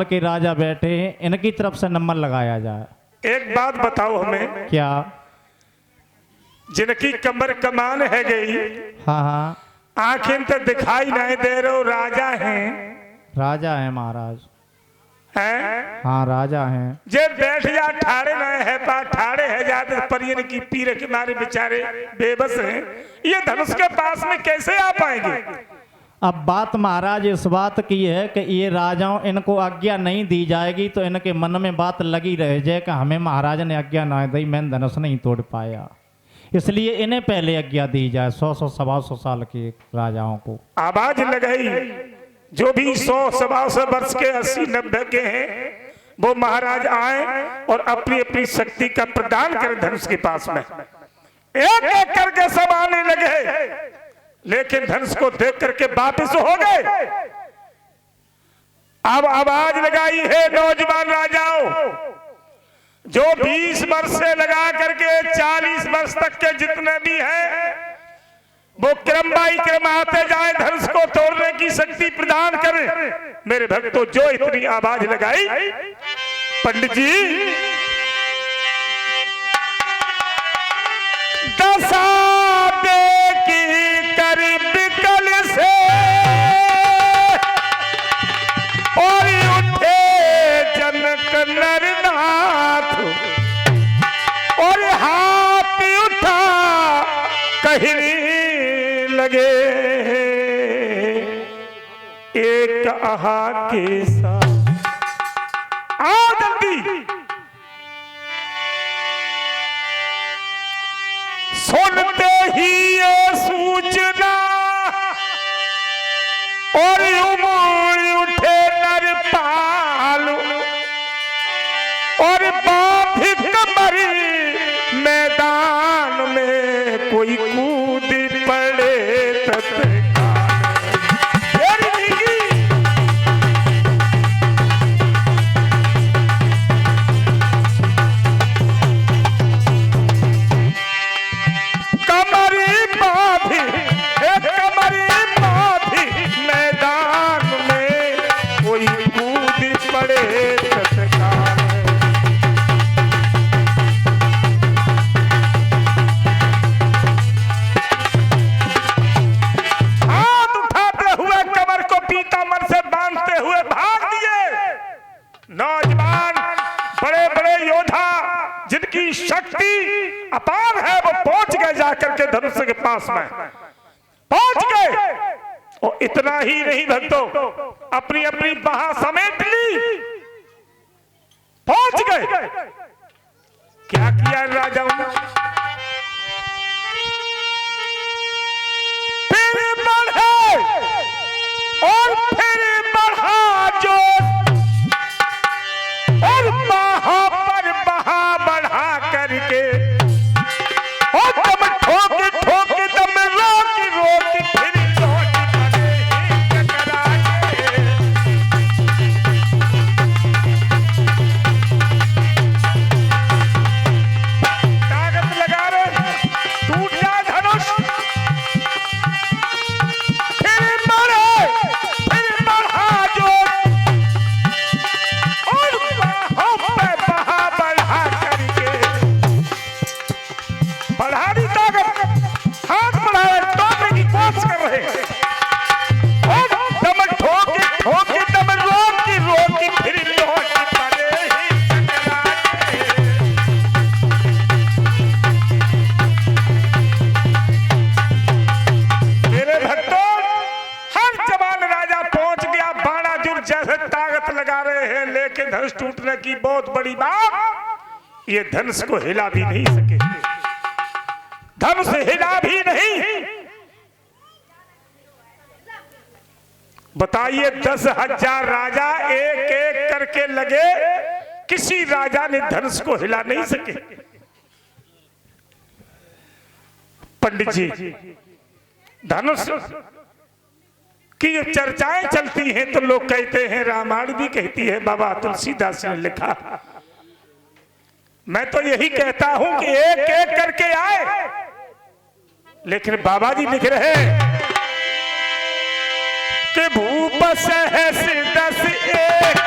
के राजा बैठे हैं, इनकी तरफ से नंबर लगाया जाए। एक बात बताओ हमें, क्या? जिनकी कमर कमान है गई, हाँ हाँ, आंखें तो दिखाई नहीं दे रहे, राजा हैं? राजा है महाराज। हैं? हाँ राजा हैं। जे बैठ जा ठाड़े नहीं है, पा ठाड़े है जाते पर इनकी पीर के मारे बेचारे बेबस हैं। ये धनुष के पास में कैसे आ पाएंगे? अब बात महाराज इस बात की है कि ये राजाओं इनको आज्ञा नहीं दी जाएगी तो इनके मन में बात लगी रह जाए कि हमें महाराज ने आज्ञा ना दी, मैं धनुष नहीं तोड़ पाया, इसलिए इन्हें पहले आज्ञा दी जाए। 100 सवा 100 साल के राजाओं को आवाज लगाई, जो भी 100 सवा 100 वर्ष के 80-90 के हैं वो महाराज आए और अपनी अपनी शक्ति का प्रदान करें धनुष के पास में। एक एक करके सब आने लगे, लेकिन धनुष को देख करके वापिस हो गए। अब आवाज लगाई है नौजवान राजाओं, जो 20 वर्ष से लगा करके 40 वर्ष तक के जितने भी हैं वो क्रम बाई क्रम आते जाए, धनुष को तोड़ने की शक्ति प्रदान करें। मेरे भक्तों, जो इतनी आवाज लगाई, पंडित जी दशा की करीब कल से और उठे जनक नरनाथ और हाथ उठा कहीं लगे, एक आहा के साथ आओ जल्दी। सुनते ही ये सूचना और उमड़ उठे नरपाल और बाधिक कमरी मैदान में कोई कूद पड़े शक्ति अपार है, वो पहुंच गए जाकर के धनुष के पास में पहुंच गए। और इतना ही नहीं भक्तों, अपनी अपनी बाह समेट ली, पहुंच गए। क्या किया राजाओं ने? फिर बढ़े और फिर बढ़ा जो और बाहा पर बहा बढ़ा करके और दम ठोक ठोक दम रोक रोक फिर लौट पड़े ही टकरा के। ताकत लगा रहे, टूट जा धनुष, फिर बढ़े फिर बढ़ा जो और बहा बढ़ा करके बढ़ा दी ताकत, हाथ बढ़ाए तोड़ने की कोशिश कर रहे और दम ठोक दम रोक फिर लौट पड़े ही टकरा के। मेरे भक्तों, हर जवान राजा पहुंच गया, बाणासुर जैसे ताकत लगा रहे हैं, लेकिन धनुष टूटने की बहुत बड़ी बात, ये धनुष को हिला भी नहीं सके, धनुष हिला भी नहीं। बताइए 10,000 राजा एक एक करके लगे, किसी राजा ने धनुष को हिला नहीं सके। पंडित जी, धनुष की जो चर्चाएं चलती हैं तो लोग कहते हैं, रामायण भी कहती है, बाबा तुलसीदास ने लिखा, मैं तो यही कहता हूं कि एक एक करके आए, लेकिन बाबा जी लिख रहे हैं कि भूप सहस 10 एक